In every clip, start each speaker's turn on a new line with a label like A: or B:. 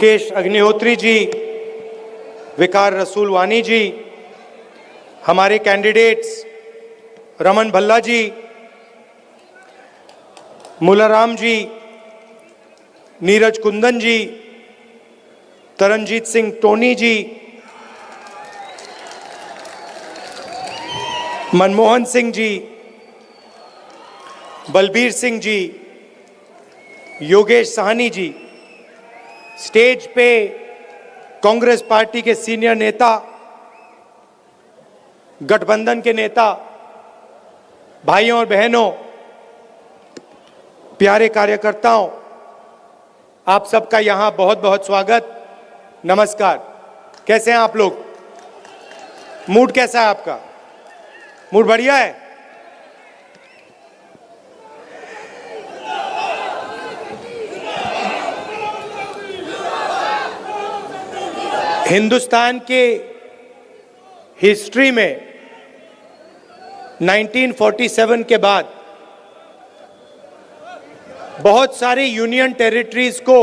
A: मुकेश अग्निहोत्री जी, विकार रसूलवानी जी, हमारे कैंडिडेट्स रमन भल्ला जी, मुलाराम जी, नीरज कुंदन जी, तरनजीत सिंह टोनी जी, मनमोहन सिंह जी, बलबीर सिंह जी, योगेश साहनी जी, स्टेज पे कांग्रेस पार्टी के सीनियर नेता, गठबंधन के नेता, भाइयों और बहनों, प्यारे कार्यकर्ताओं, आप सबका यहां बहुत बहुत स्वागत, नमस्कार। कैसे हैं आप लोग? मूड कैसा है आपका? मूड बढ़िया है? हिंदुस्तान के हिस्ट्री में 1947 के बाद बहुत सारी यूनियन टेरिटरीज को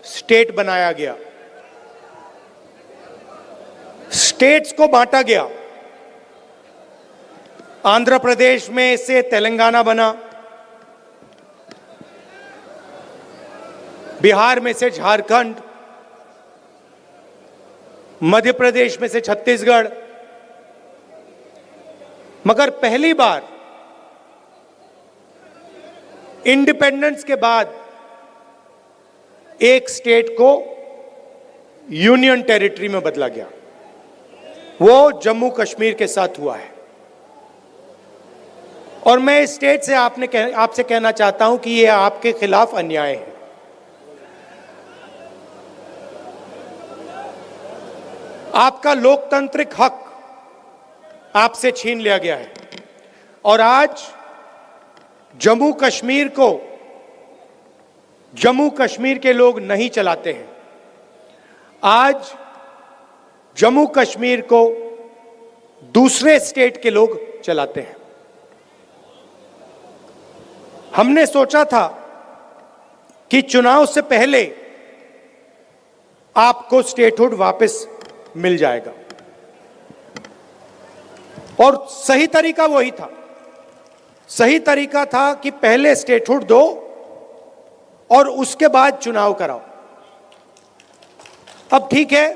A: स्टेट बनाया गया, स्टेट्स को बांटा गया। आंध्र प्रदेश में से तेलंगाना बना, बिहार में से झारखंड, मध्य प्रदेश में से छत्तीसगढ़, मगर पहली बार इंडिपेंडेंस के बाद एक स्टेट को यूनियन टेरिटरी में बदला गया। वो जम्मू कश्मीर के साथ हुआ है। और मैं इस स्टेट से आपसे कहना चाहता हूं कि यह आपके खिलाफ अन्याय है। आपका लोकतांत्रिक हक आपसे छीन लिया गया है और आज जम्मू कश्मीर के लोग नहीं चलाते हैं। आज जम्मू कश्मीर को दूसरे स्टेट के लोग चलाते हैं। हमने सोचा था कि चुनाव से पहले आपको स्टेटहुड वापस मिल जाएगा और सही तरीका वही था। सही तरीका था कि पहले स्टेटहुड दो और उसके बाद चुनाव कराओ। अब ठीक है,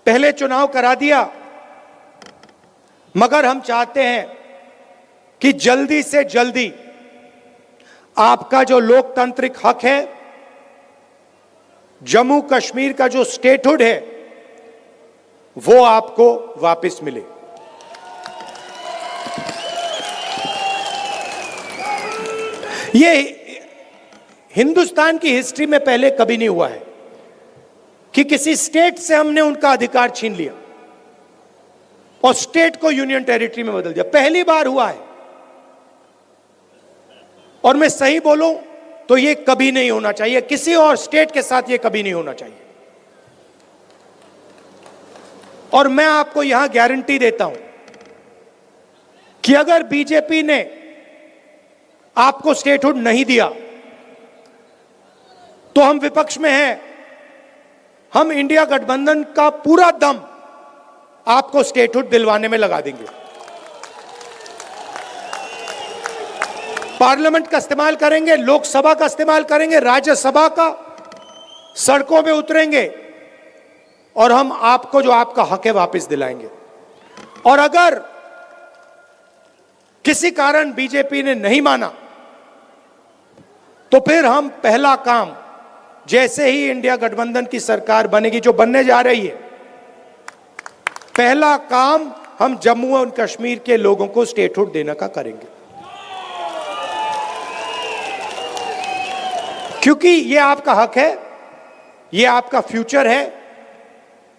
A: पहले चुनाव करा दिया, मगर हम चाहते हैं कि जल्दी से जल्दी आपका जो लोकतांत्रिक हक है, जम्मू कश्मीर का जो स्टेटहुड है, वो आपको वापस मिले। ये हिंदुस्तान की हिस्ट्री में पहले कभी नहीं हुआ है कि किसी स्टेट से हमने उनका अधिकार छीन लिया और स्टेट को यूनियन टेरिटरी में बदल दिया। पहली बार हुआ है और मैं सही बोलूं तो ये कभी नहीं होना चाहिए, किसी और स्टेट के साथ ये कभी नहीं होना चाहिए। और मैं आपको यहां गारंटी देता हूं कि अगर बीजेपी ने आपको स्टेटहुड नहीं दिया तो हम विपक्ष में हैं, हम इंडिया गठबंधन का पूरा दम आपको स्टेटहुड दिलवाने में लगा देंगे। पार्लियामेंट का इस्तेमाल करेंगे, लोकसभा का इस्तेमाल करेंगे, राज्यसभा का, सड़कों पे उतरेंगे और हम आपको जो आपका हक है वापस दिलाएंगे। और अगर किसी कारण बीजेपी ने नहीं माना तो फिर हम पहला काम, जैसे ही इंडिया गठबंधन की सरकार बनेगी, जो बनने जा रही है, पहला काम हम जम्मू और कश्मीर के लोगों को स्टेटहुड देने का करेंगे। क्योंकि ये आपका हक है, ये आपका फ्यूचर है,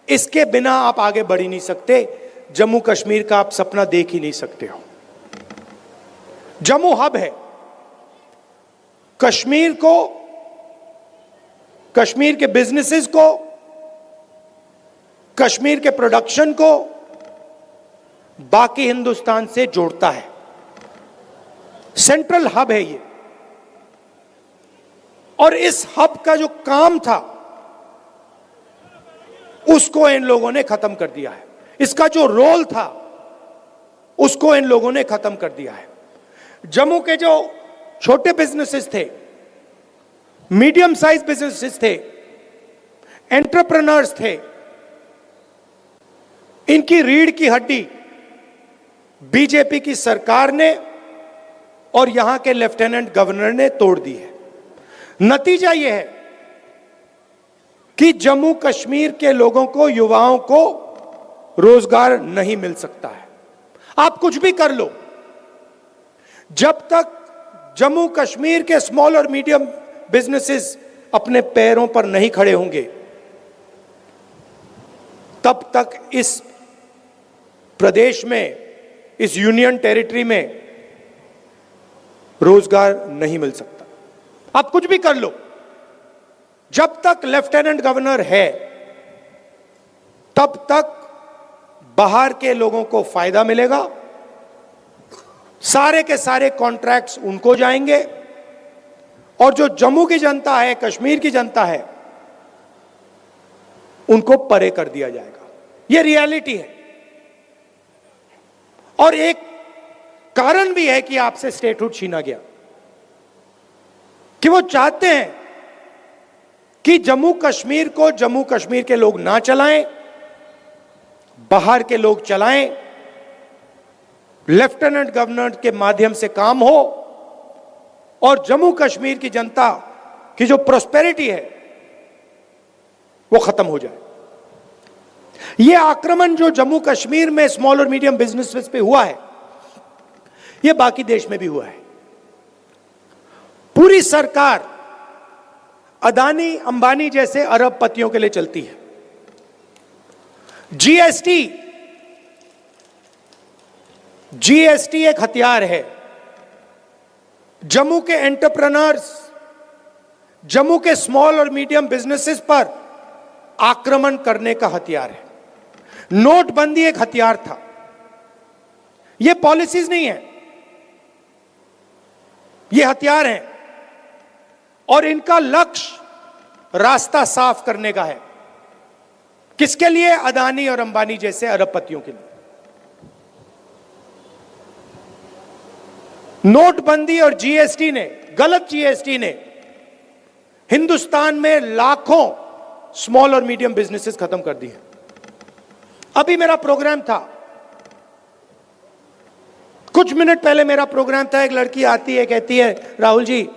A: इसके बिना आप आगे बढ़ ही नहीं सकते। जम्मू कश्मीर का आप सपना देख ही नहीं सकते हो। जम्मू हब है। कश्मीर को, कश्मीर के बिजनेसेस को, कश्मीर के प्रोडक्शन को बाकी हिंदुस्तान से जोड़ता है। सेंट्रल हब है ये। और इस हब का जो काम था उसको इन लोगों ने खत्म कर दिया है। इसका जो रोल था उसको इन लोगों ने खत्म कर दिया है। जम्मू के जो छोटे बिजनेसेस थे, मीडियम साइज बिजनेसेस थे, एंटरप्रेन्योर्स थे, इनकी रीढ़ की हड्डी बीजेपी की सरकार ने और यहां के लेफ्टिनेंट गवर्नर ने तोड़ दी है। नतीजा यह है कि जम्मू कश्मीर के लोगों को, युवाओं को रोजगार नहीं मिल सकता है। आप कुछ भी कर लो, जब तक जम्मू कश्मीर के स्मॉल और मीडियम बिजनेसेस अपने पैरों पर नहीं खड़े होंगे, तब तक इस प्रदेश में, इस यूनियन टेरिटरी में रोजगार नहीं मिल सकता। आप कुछ भी कर लो, जब तक लेफ्टिनेंट गवर्नर है तब तक बाहर के लोगों को फायदा मिलेगा, सारे के सारे कॉन्ट्रैक्ट्स उनको जाएंगे और जो जम्मू की जनता है, कश्मीर की जनता है, उनको परे कर दिया जाएगा। यह रियलिटी है। और एक कारण भी है कि आपसे स्टेटहुड छीना गया, कि वो चाहते हैं कि जम्मू कश्मीर को जम्मू कश्मीर के लोग ना चलाएं, बाहर के लोग चलाएं, लेफ्टिनेंट गवर्नर के माध्यम से काम हो और जम्मू कश्मीर की जनता की जो प्रॉस्पेरिटी है वो खत्म हो जाए। यह आक्रमण जो जम्मू कश्मीर में स्मॉल और मीडियम बिजनेसेस पे हुआ है, यह बाकी देश में भी हुआ है। पूरी सरकार अदानी अंबानी जैसे अरबपतियों के लिए चलती है। जीएसटी एक हथियार है। जम्मू के एंटरप्रेन्योर्स, जम्मू के स्मॉल और मीडियम बिजनेसेस पर आक्रमण करने का हथियार है। नोटबंदी एक हथियार था। यह पॉलिसीज नहीं है, ये हथियार हैं और इनका लक्ष्य रास्ता साफ करने का है। किसके लिए? अदानी और अंबानी जैसे अरबपतियों के लिए। नोटबंदी और जीएसटी ने, गलत जीएसटी ने हिंदुस्तान में लाखों स्मॉल और मीडियम बिजनेसेस खत्म कर दिए। अभी मेरा प्रोग्राम था, कुछ मिनट पहले मेरा प्रोग्राम था, एक लड़की आती है, कहती है राहुल जी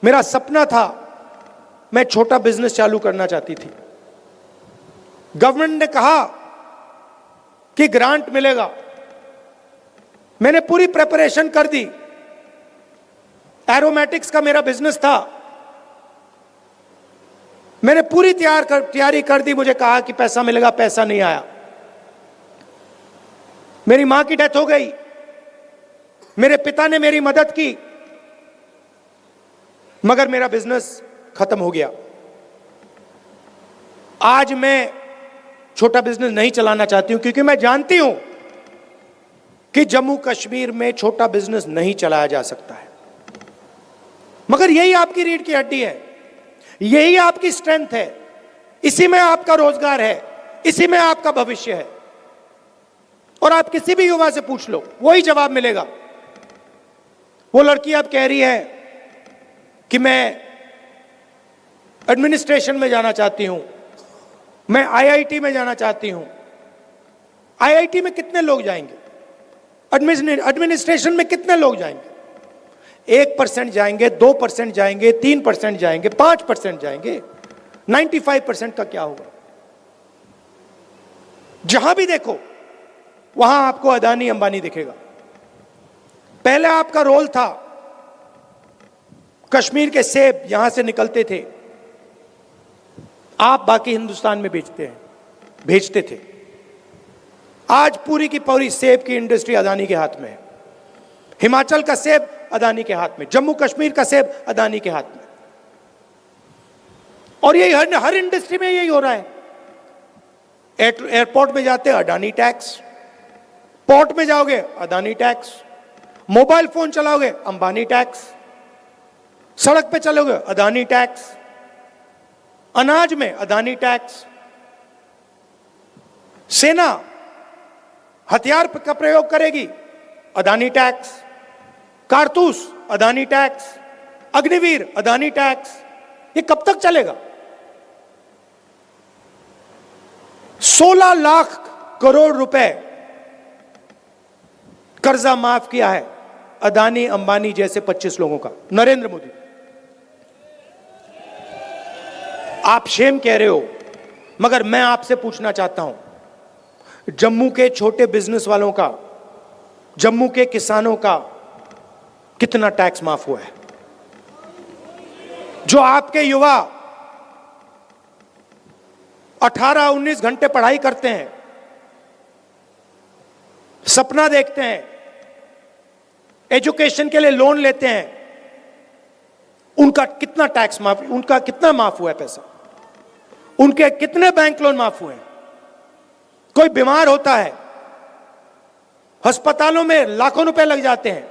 A: मेरा सपना था, मैं छोटा बिजनेस चालू करना चाहती थी। गवर्नमेंट ने कहा कि ग्रांट मिलेगा, मैंने पूरी प्रिपरेशन कर दी, एरोमेटिक्स का मेरा बिजनेस था, मैंने पूरी तैयारी कर दी, मुझे कहा कि पैसा मिलेगा, पैसा नहीं आया। मेरी मां की डेथ हो गई, मेरे पिता ने मेरी मदद की, मगर मेरा बिजनेस खत्म हो गया। आज मैं छोटा बिजनेस नहीं चलाना चाहती हूं, क्योंकि मैं जानती हूं कि जम्मू कश्मीर में छोटा बिजनेस नहीं चलाया जा सकता है। मगर यही आपकी रीढ़ की हड्डी है, यही आपकी स्ट्रेंथ है, इसी में आपका रोजगार है, इसी में आपका भविष्य है। और आप किसी भी युवा से पूछ लो, वही जवाब मिलेगा। वो लड़की अब कह रही है कि मैं एडमिनिस्ट्रेशन में जाना चाहती हूं, मैं आईआईटी में जाना चाहती हूं। आईआईटी में कितने लोग जाएंगे? एडमिनिस्ट्रेशन में कितने लोग जाएंगे? 1% जाएंगे, 2% जाएंगे, 3% जाएंगे, 5% जाएंगे। 95% का क्या होगा? जहां भी देखो वहां आपको अदानी अंबानी दिखेगा। पहले आपका रोल था, कश्मीर के सेब यहां से निकलते थे, आप बाकी हिंदुस्तान में भेजते थे। आज पूरी की पूरी सेब की इंडस्ट्री अदानी के हाथ में है। हिमाचल का सेब अदानी के हाथ में, जम्मू कश्मीर का सेब अदानी के हाथ में। और यही हर इंडस्ट्री में यही हो रहा है। एयरपोर्ट में जाते हैं अडानी टैक्स, पोर्ट में जाओगे अदानी टैक्स, मोबाइल फोन चलाओगे अंबानी टैक्स। सड़क पे चलोगे अदानी टैक्स, अनाज में अदानी टैक्स, सेना हथियार का प्रयोग करेगी अदानी टैक्स, कारतूस अदानी टैक्स, अग्निवीर अदानी टैक्स। ये कब तक चलेगा? 16 लाख करोड़ रुपए कर्जा माफ किया है अदानी अंबानी जैसे 25 लोगों का, नरेंद्र मोदी। आप शेम कह रहे हो, मगर मैं आपसे पूछना चाहता हूं, जम्मू के छोटे बिजनेस वालों का, जम्मू के किसानों का कितना टैक्स माफ हुआ है? जो आपके युवा 18-19 घंटे पढ़ाई करते हैं, सपना देखते हैं, एजुकेशन के लिए लोन लेते हैं, उनका कितना टैक्स माफ, उनका कितना माफ हुआ है पैसा? उनके कितने बैंक लोन माफ हुए हैं? कोई बीमार होता है, अस्पतालों में लाखों रुपए लग जाते हैं,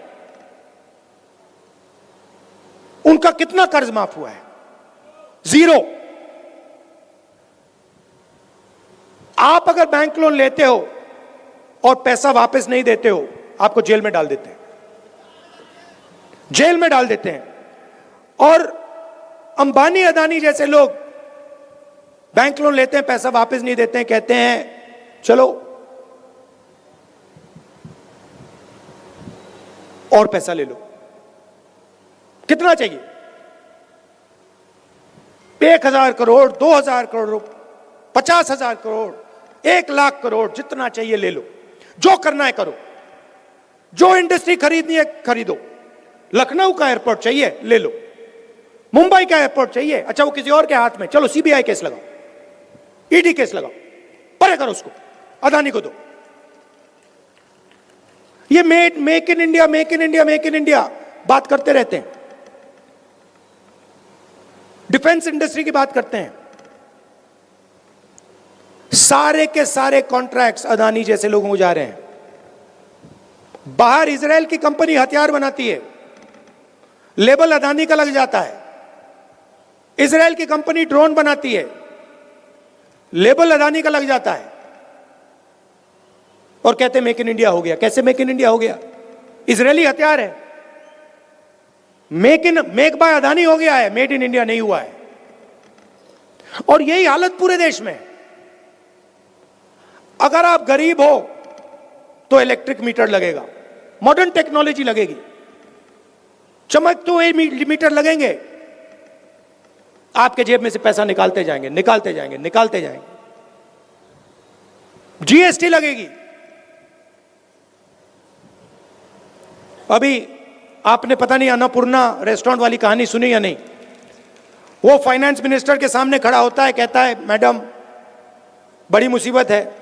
A: उनका कितना कर्ज माफ हुआ है? जीरो। आप अगर बैंक लोन लेते हो और पैसा वापस नहीं देते हो, आपको जेल में डाल देते हैं, जेल में डाल देते हैं। और अंबानी अदानी जैसे लोग बैंक लोन लेते हैं, पैसा वापस नहीं देते हैं, कहते हैं चलो और पैसा ले लो। कितना चाहिए? 1000 करोड़, 2000 करोड़, 50,000 करोड़, 1 लाख करोड़, जितना चाहिए ले लो, जो करना है करो, जो इंडस्ट्री खरीदनी है खरीदो। लखनऊ का एयरपोर्ट चाहिए ले लो, मुंबई का एयरपोर्ट चाहिए, अच्छा वो किसी और के हाथ में, चलो सीबीआई केस लगाओ, ईडी केस लगाओ, परे करो उसको, अदानी को दो। ये make in India, make in India, make in India बात करते रहते हैं, डिफेंस इंडस्ट्री की बात करते हैं। सारे के सारे कॉन्ट्रैक्ट्स अदानी जैसे लोगों को जा रहे हैं। बाहर इजराइल की कंपनी हथियार बनाती है, लेबल अदानी का लग जाता है। इजराइल की कंपनी ड्रोन बनाती है, लेबल अदानी का लग जाता है, और कहते हैं मेक इन इंडिया हो गया। कैसे मेक इन इंडिया हो गया? इजरायली हथियार है, मेक बाय अदानी हो गया है, मेड इन इंडिया नहीं हुआ है। और यही हालत पूरे देश में। अगर आप गरीब हो तो इलेक्ट्रिक मीटर लगेगा, मॉडर्न टेक्नोलॉजी लगेगी, चमकते हुए मीटर लगेंगे, आपके जेब में से पैसा निकालते जाएंगे, निकालते जाएंगे, निकालते जाएंगे। जीएसटी लगेगी। अभी आपने पता नहीं अन्नपूर्णा रेस्टोरेंट वाली कहानी सुनी या नहीं? वो फाइनेंस मिनिस्टर के सामने खड़ा होता है, कहता है मैडम बड़ी मुसीबत है,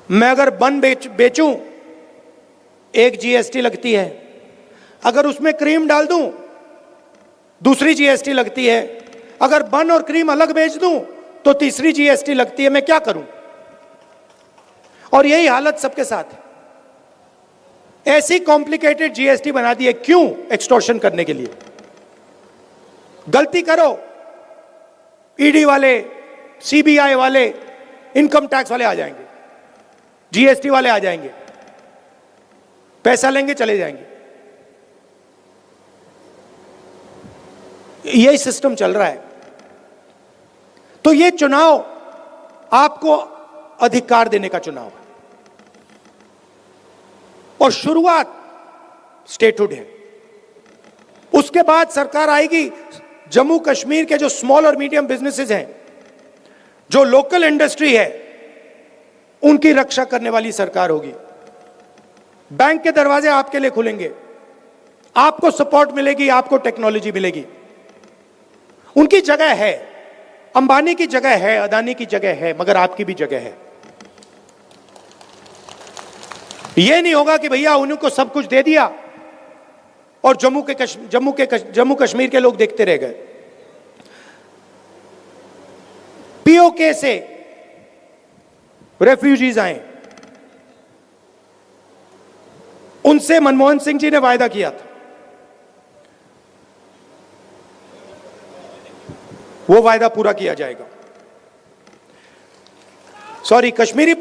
A: मैं अगर बन बेचूं एक जीएसटी लगती है, अगर उसमें क्रीम डाल दूं दूसरी जीएसटी लगती है, अगर बन और क्रीम अलग बेच दूं तो तीसरी जीएसटी लगती है, मैं क्या करूं? और यही हालत सबके साथ है। ऐसी कॉम्प्लिकेटेड जीएसटी बना दी है, क्यों? एक्सटॉर्शन करने के लिए। गलती करो, ईडी वाले, सीबीआई वाले, इनकम टैक्स वाले आ जाएंगे, जीएसटी वाले आ जाएंगे, पैसा लेंगे चले जाएंगे। यही सिस्टम चल रहा है। तो ये चुनाव आपको अधिकार देने का चुनाव है, और शुरुआत स्टेटहुड है। उसके बाद सरकार आएगी, जम्मू कश्मीर के जो स्मॉल और मीडियम बिजनेसेस हैं, जो लोकल इंडस्ट्री है, उनकी रक्षा करने वाली सरकार होगी। बैंक के दरवाजे आपके लिए खुलेंगे, आपको सपोर्ट मिलेगी, आपको टेक्नोलॉजी मिलेगी। उनकी जगह है, अंबानी की जगह है, अदानी की जगह है, मगर आपकी भी जगह है। यह नहीं होगा कि भैया उनको सब कुछ दे दिया और जम्मू कश्मीर के लोग देखते रह गए। पीओके से रेफ्यूजीज आए, उनसे मनमोहन सिंह जी ने वायदा किया था वो वायदा पूरा किया जाएगा। सॉरी, कश्मीरी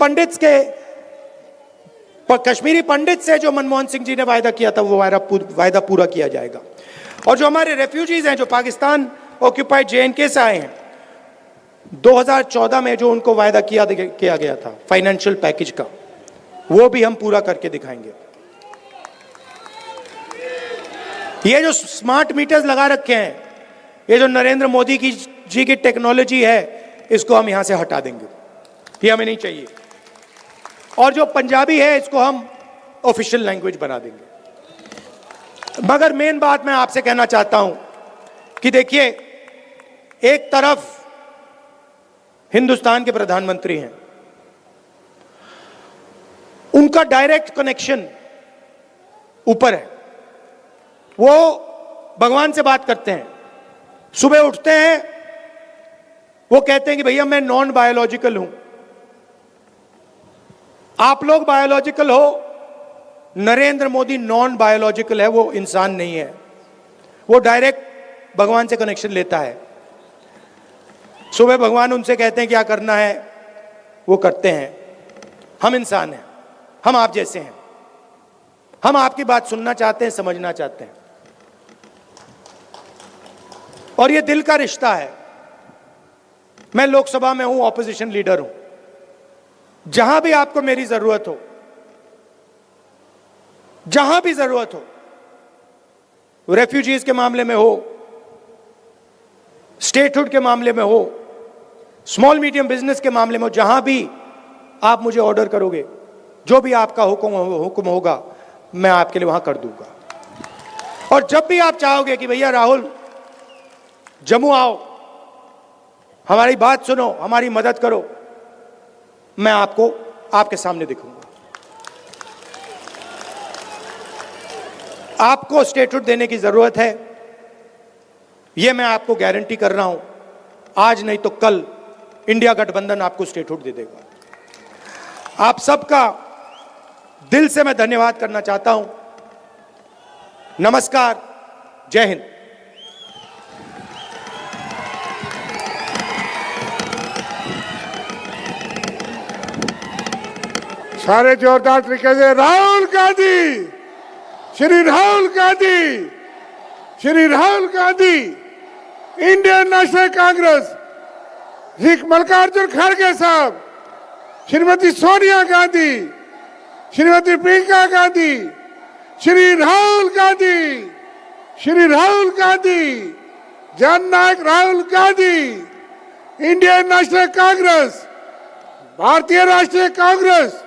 A: पंडित से जो मनमोहन सिंह जी ने वायदा किया था वो वायदा पूरा किया जाएगा। और जो हमारे रेफ्यूजीज हैं जो पाकिस्तान ऑक्यूपाइड JNK से आए हैं, 2014 में जो उनको वायदा किया गया था फाइनेंशियल पैकेज का, वो भी हम पूरा करके दिखाएंगे। ये जो स्मार्ट मीटर्स लगा रखे हैं, ये जो नरेंद्र मोदी जी की टेक्नोलॉजी है, इसको हम यहां से हटा देंगे, ये हमें नहीं चाहिए। और जो पंजाबी है इसको हम ऑफिशियल लैंग्वेज बना देंगे। मगर मेन बात मैं आपसे कहना चाहता हूं कि देखिए, एक तरफ हिंदुस्तान के प्रधानमंत्री हैं, उनका डायरेक्ट कनेक्शन ऊपर है, वो भगवान से बात करते हैं। सुबह उठते हैं, वो कहते हैं कि भैया मैं नॉन बायोलॉजिकल हूं, आप लोग बायोलॉजिकल हो, नरेंद्र मोदी नॉन बायोलॉजिकल है, वो इंसान नहीं है, वो डायरेक्ट भगवान से कनेक्शन लेता है। सुबह भगवान उनसे कहते हैं क्या करना है, वो करते हैं। हम इंसान हैं, हम आप जैसे हैं, हम आपकी बात सुनना चाहते हैं, समझना चाहते हैं, और ये दिल का रिश्ता है। मैं लोकसभा में हूं, ऑपोजिशन लीडर हूं, जहां भी आपको मेरी जरूरत हो, जहां भी जरूरत हो, रेफ्यूजीज के मामले में हो, स्टेटहुड के मामले में हो, स्मॉल मीडियम बिजनेस के मामले में हो, जहां भी आप मुझे ऑर्डर करोगे, जो भी आपका हुक्म होगा, मैं आपके लिए वहां कर दूंगा। और जब भी आप चाहोगे कि भैया राहुल जम्मू आओ, हमारी बात सुनो, हमारी मदद करो, मैं आपको आपके सामने दिखूंगा। आपको स्टेटहुड देने की जरूरत है, यह मैं आपको गारंटी कर रहा हूं। आज नहीं तो कल इंडिया गठबंधन आपको स्टेटहुड दे देगा। आप सबका दिल से मैं धन्यवाद करना चाहता हूं। नमस्कार, जय हिंद।
B: सारे जोरदार तरीके से राहुल गांधी, श्री राहुल गांधी, श्री राहुल गांधी, इंडियन नेशनल कांग्रेस, श्री मल्लिकार्जुन खड़गे साहब, श्रीमती सोनिया गांधी, श्रीमती प्रियंका गांधी, श्री राहुल गांधी, श्री राहुल गांधी, जननायक राहुल गांधी, इंडियन नेशनल कांग्रेस, भारतीय राष्ट्रीय कांग्रेस।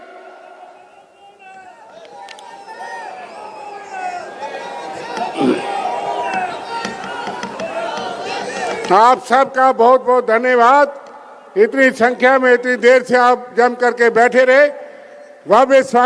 B: आप सबका बहुत बहुत धन्यवाद। इतनी संख्या में इतनी देर से आप जम करके बैठे रहे, वाह।